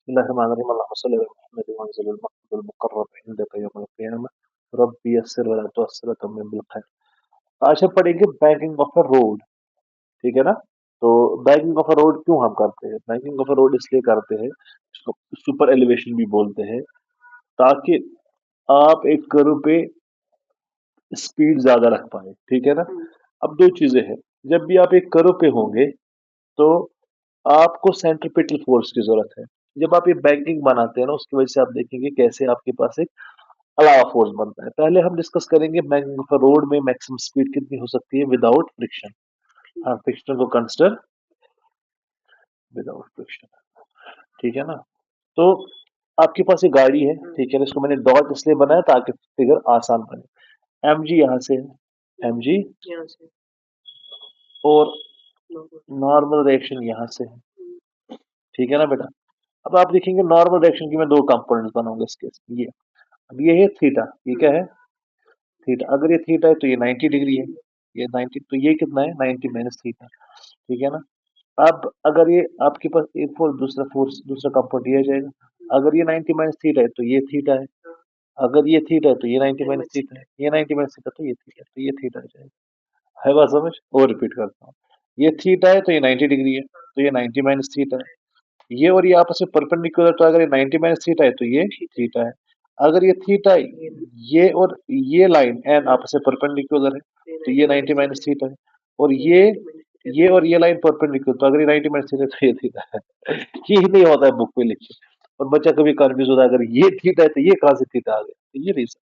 बिस्मिल्लाहिर्रहमानिर्रहीम अल्लाहुम्मा सल्लि अला मुहम्मद व अंज़िल मक़्सदुल मुक़र्रब इंदका यौमल क़ियामह रब्बी यस्सिर वला तुअस्सिर व तम्मिम बिल खैर। आज हम पढ़ेंगे बैंकिंग ऑफ अ रोड। ठीक है ना? तो बैंकिंग ऑफ अ रोड क्यों हम करते हैं? बैंकिंग ऑफ अ रोड इसलिए करते हैं, इसको सुपर एलिवेशन भी बोलते हैं, ताकि आप एक कर्व पे स्पीड ज्यादा रख पाए। ठीक है ना? अब दो चीजें हैं, जब भी आप एक कर्व पे होंगे तो आपको सेंट्रीपिटल फोर्स की जरूरत है। जब आप ये बैंकिंग बनाते हैं ना, उसकी वजह से आप देखेंगे कैसे आपके पास एक अलावा फोर्स बनता है। पहले हम डिस्कस करेंगे बैंकिंग ऑफ अ रोड में मैक्सिमम स्पीड कितनी हो सकती है विदाउट फ्रिक्शन। हाँ, फ्रिक्शन को कंसिडर विदाउट फ्रिक्शन। ठीक है ना? तो आपके पास ये गाड़ी है, ठीक है ना? इसको मैंने डॉट इसलिए बनाया ताकि फिगर आसान बने। एम जी यहाँ से है, एम जी, और नॉर्मल रिएक्शन यहाँ से है। ठीक है ना बेटा? अब आप देखेंगे नॉर्मल डायरेक्शन की मैं दो कंपोनेंट्स बनाऊंगा इसके। ये अब ये है थीटा, ये क्या है? थीटा। अगर ये थीटा है तो ये 90 डिग्री है, ये 90, तो ये कितना है? 90 माइनस थीटा। ठीक है ना? अब अगर ये आपके पास एक फोर्स दूसरा कंपोनेंट ये आ जाएगा। अगर ये 90 माइनस थीटा है तो ये थीटा है। अगर ये थीटा है तो ये 90 माइनस थीटा है, ये 90 माइनस थीटा तो ये थीटा है, तो ये थीटा आ जाएगा। है बात समझ? और रिपीट करता हूँ, ये थीटा है तो ये 90 डिग्री है, तो ये 90 माइनस थीटा है। ये और ये आपस में परपेंडिकुलर, तो अगर ये 90 माइनस थीटा है तो ये थीटा है। अगर ये थीटा है, ये और ये लाइन एन आपस में परपेंडिकुलर है तो ये 90 माइनस थीटा है। और ये और ये लाइन परपेंडिकुलर, तो अगर ये 90 माइनस थीटा है तो ये थीटा है। ये ही नहीं होता है बुक में लिखे, और बच्चा कभी कंफ्यूज होता है, अगर ये थीटा है तो ये कहां से थीटा आ गया, तो ये रीजन।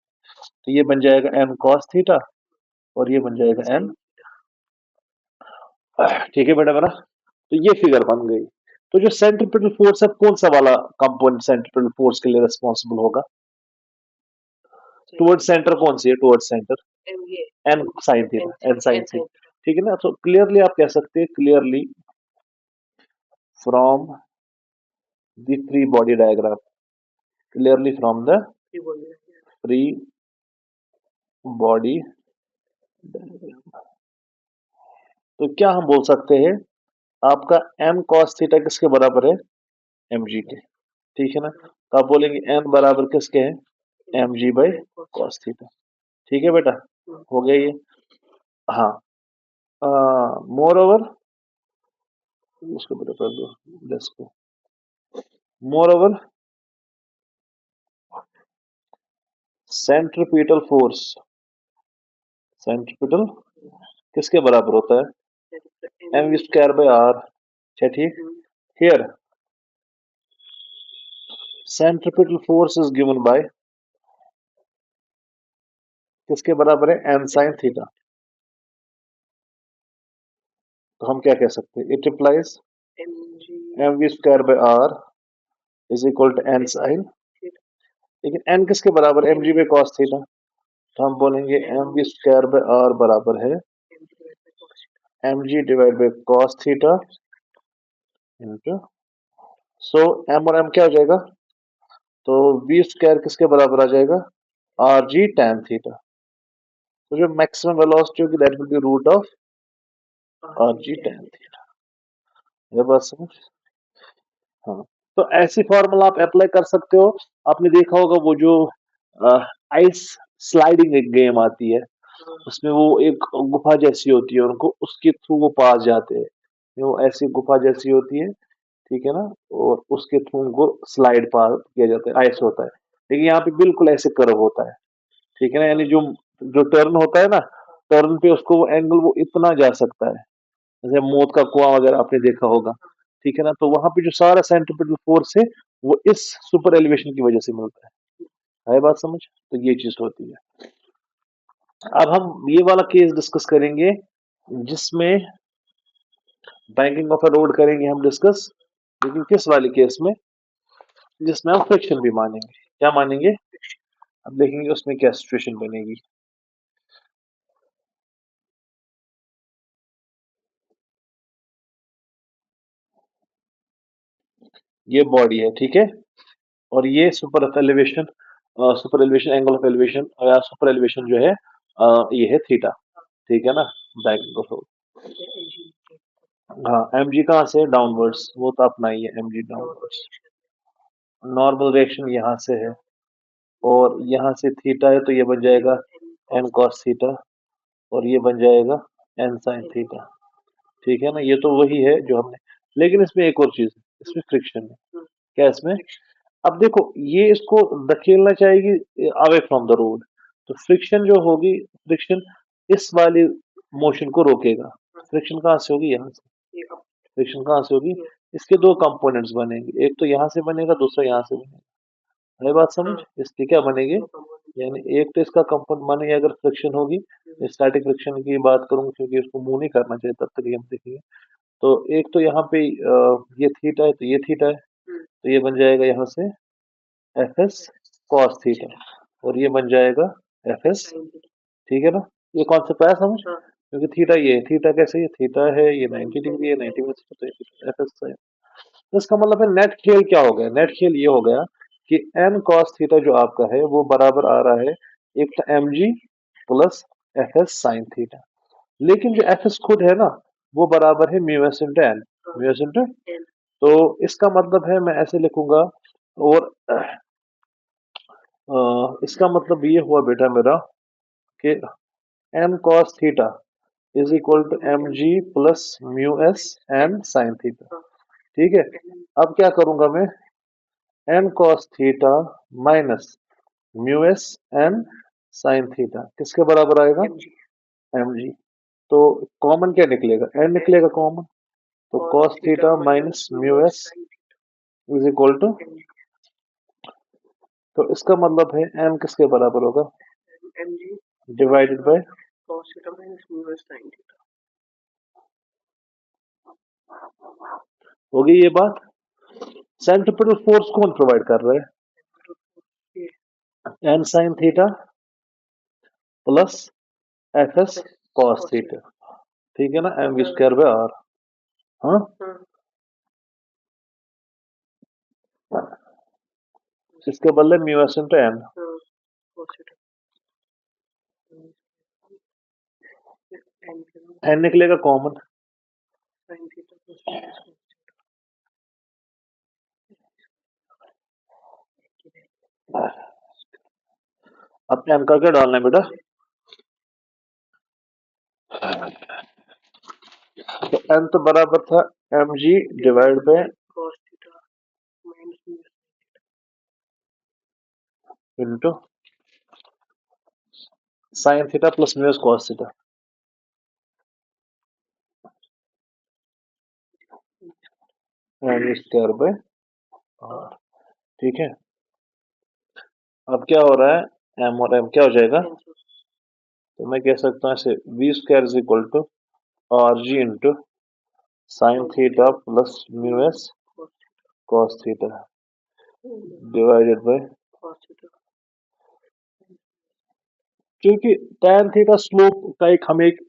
तो ये बन जाएगा एन कॉस थीटा, और ये बन जाएगा एन। ठीक है बेटा मेरा? तो ये फिगर बन गई। तो जो सेंट्रीपिटल फोर्स है, कौन सा वाला कंपोनेंट सेंट्रीपिटल फोर्स के लिए रिस्पॉन्सिबल होगा? टुवर्ड सेंटर कौन सी है? Toward centre N sine theta, N sine theta. ठीक है ना? तो क्लियरली आप कह सकते हैं, clearly from the free body diagram, clearly from the free body diagram, तो क्या हम बोल सकते हैं? आपका एम कॉस थीटा किसके बराबर है? एम जी के। ठीक है ना? तो आप बोलेंगे एन बराबर किसके है? M G by cos theta. ठीक है बेटा? हो गया ये? हाँ। मोर ओवर, उसको बेटा कर दो डेस्क को। Moreover centripetal force, centripetal किसके बराबर होता है? M square by R. अच्छा ठीक। Here centripetal force is given by, किसके बराबर है? N sine theta. तो हम क्या कह सकते हैं? It implies M V square by R is equal to N sine, लेकिन एन किसके बराबर? M G by cos theta. तो हम बोलेंगे M V square by R बराबर है M G divide by cos theta into, so M और M क्या हो जाएगा? तो वी स्क्वायर किसके बराबर आ जाएगा? R G tan theta. तो जो मैक्सिमम वेलोसिटी होगी that will be root of R G tan theta. ये बात समझ? हाँ। तो ऐसी फॉर्मूला आप अप्लाई कर सकते हो। आपने देखा होगा वो जो आइस स्लाइडिंग एक गेम आती है, उसमें वो एक गुफा जैसी होती है, उनको उसके थ्रू वो पास जाते हैं। वो ऐसी गुफा जैसी होती है, ठीक है ना? और उसके थ्रू उनको स्लाइड पार किया जाता है, आइस होता है। लेकिन यहाँ पे बिल्कुल ऐसे कर्व होता है। ठीक है ना? यानी जो जो टर्न होता है ना, टर्न पे उसको वो एंगल वो इतना जा सकता है, जैसे मौत का कुआं वगैरह आपने देखा होगा। ठीक है ना? तो वहां पे जो सारा सेंट्रीपिटल फोर्स है वो इस सुपर एलिवेशन की वजह से मिलता है बात समझ? तो ये चीज होती है। अब हम ये वाला केस डिस्कस करेंगे, जिसमें बैंकिंग ऑफ अ रोड करेंगे हम डिस्कस, लेकिन किस वाले केस में? जिसमें हम फ्रिक्शन भी मानेंगे। क्या मानेंगे? अब देखेंगे उसमें क्या सिचुएशन बनेगी। ये बॉडी है, ठीक है, और ये super elevation angle of elevation या सुपर एलिवेशन जो है, ये है थीटा। ठीक है ना? Banking of road. हाँ, एम जी कहाँ से? डाउनवर्ड्स, वो तो अपना ही है, M G downwards. Normal reaction यहाँ से है और यहाँ से थीटा है तो ये बन जाएगा n cos थीटा और ये बन जाएगा n sin थीटा। ठीक है ना, ये तो वही है जो हमने, लेकिन इसमें एक और चीज है, इसमें फ्रिक्शन है। क्या इसमें? अब देखो ये इसको धकेलना चाहेगी अवे फ्रॉम द रोड, तो फ्रिक्शन जो होगी, फ्रिक्शन इस वाली मोशन को रोकेगा। फ्रिक्शन कहाँ से होगी? यहाँ से। फ्रिक्शन कहाँ से होगी? इसके दो कंपोनेंट्स बनेंगे, एक तो यहाँ से बनेगा, दूसरा यहाँ से बनेगा। है बात समझ? इसकी क्या बनेगी? यानी एक तो इसका कंपोनेंट मानेंगे अगर फ्रिक्शन होगी, स्टैटिक फ्रिक्शन की बात करूंगा क्योंकि उसको मूव नहीं करना चाहिए, तब तक ये हम देखेंगे। तो एक तो यहाँ पे ये थीटा है तो ये थीटा है, तो ये बन जाएगा यहाँ से एफ एस कॉस थीटा और ये बन जाएगा एफ एस। ठीक है ना, ये कॉन्सेप्ट आया समझ? क्योंकि थीटा ये है, थीटा कैसे? ये थीटा है, ये 90 डिग्री है, 90 डिग्री तो ये एफ एस है। तो इसका मतलब है नेट खेल क्या हो गया? नेट खेल ये हो गया कि एन कॉस थीटा जो आपका है वो बराबर आ रहा है एक तो M G plus F S sine theta, लेकिन जो एफ एस खुद है ना वो बराबर है mu S into N, mu S into. तो इसका मतलब है मैं ऐसे लिखूंगा, और इसका मतलब ये हुआ बेटा मेरा कि M cos theta is equal to M G plus mu S N sine theta. ठीक है, अब क्या करूंगा मैं? N cos theta minus mu S N sine theta किसके बराबर आएगा? M G. तो कॉमन क्या निकलेगा? एन निकलेगा कॉमन, तो cos theta minus mu S is equal to, तो इसका मतलब है एम किसके बराबर होगा? Divided by cos theta minus mu S sin theta. होगी ये बात? सेंट्रीपिटल फोर्स कौन प्रोवाइड कर रहा है? N sine theta plus F S cos theta. ठीक है ना, M V square by R. हाँ, इसके बदले mu S into N, N निकलेगा कॉमन, अब एन का क्या डालना है बेटा? तो एन तो बराबर था M G divide by into sine theta plus mu S cos theta. M square by R. ठीक है, अब क्या हो रहा है? एम और एम क्या हो जाएगा? तो मैं कह सकता हूँ ऐसे V square is equal to R G into sine theta plus mu S cos theta divided by, क्योंकि tan थीटा स्लोप का एक हमें एक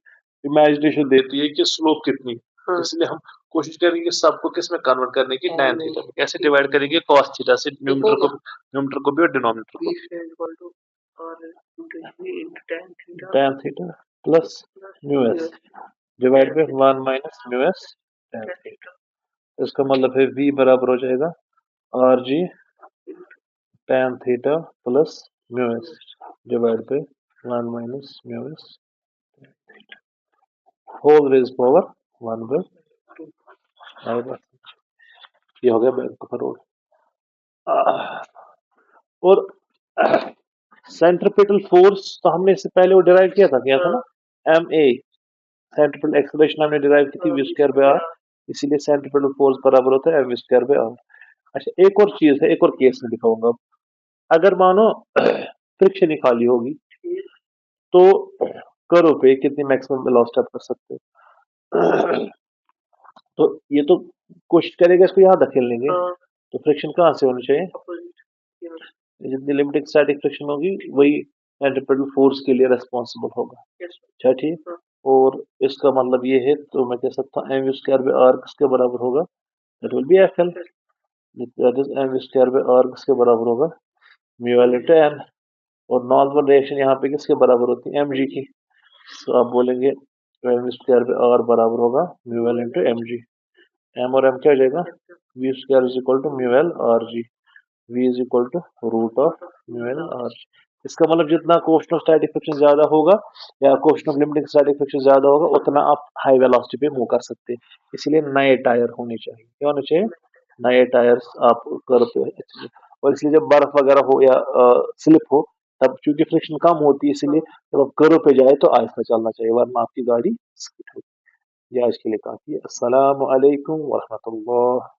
इमेजिनेशन देती है कि स्लोप कितनी, इसलिए हम कोशिश करेंगे सबको किस में कन्वर्ट करने की, tan थीटा में। कैसे डिवाइड करेंगे? cos थीटा से, न्यूमरेटर को भी और डिनोमिनेटर को भी। tan theta plus mu S divide by 1 minus mu S tan theta. इसका मतलब है v बराबर हो जाएगा R G tan theta plus mu S divide by 1 minus mu S whole raise power 1 by 2। ये हो गया बैंक का रोड। और सेंट्रीपिटल फोर्स तो हमने इससे पहले वो डिराइव किया था ना, एम ए, सेंट्रीपिटल एक्सेलरेशन हमने डिराइव की थी वी स्क्वायर बाय आर, इसीलिए सेंट्रीपिटल फोर्स बराबर होता है M V square by R. अच्छा एक और चीज है, एक और केस में दिखाऊंगा। अगर मानो फ्रिक्शन ही खाली होगी तो करो पे कितनी मैक्सिमम वेलोसिटी आप कर सकते हो? तो ये तो कोशिश करेगा इसको यहाँ धकेल लेंगे, तो फ्रिक्शन कहाँ से होनी चाहिए? जितनी लिमिटिंग स्टैटिक फ्रिक्शन होगी वही सेंट्रीपिटल फोर्स के लिए रेस्पॉन्सिबल होगा। अच्छा ठीक, और इसका मतलब ये है, तो मैं कह सकता हूँ एम स्क्वायर बाय आर किसके बराबर होगा? That will be F L, that is M square by R किसके बराबर होगा? Mu L into N. और नॉर्मल रिएक्शन यहाँ पे किसके बराबर होती है? एम जी की। तो आप बोलेंगे एम स्क्वायर बाय आर बराबर होगा mu L into M G. M और एम क्या हो जाएगा? V square is equal to mu L R G V is equal to root of mu L R. इसका मतलब जितना कोएफिशिएंट ऑफ स्टैटिक फ्रिक्शन ज्यादा होगा या coefficient of limiting static friction ज्यादा होगा उतना आप हाई वेलोसिटी पे मूव कर सकते हैं। इसलिए नए टायर होने चाहिए। क्या होने चाहिए? नए टायर्स आप कर्व पे। और इसलिए जब बर्फ वगैरह हो या स्लिप हो तब क्योंकि फ्रिक्शन कम होती है इसलिए जब आप कर्व पे जाए तो आहिस्ता चलना चाहिए वरना आपकी गाड़ी स्किड होगी। ये आज के लिए काफी है। अस्सलाम वालेकुम व रहमतुल्लाह।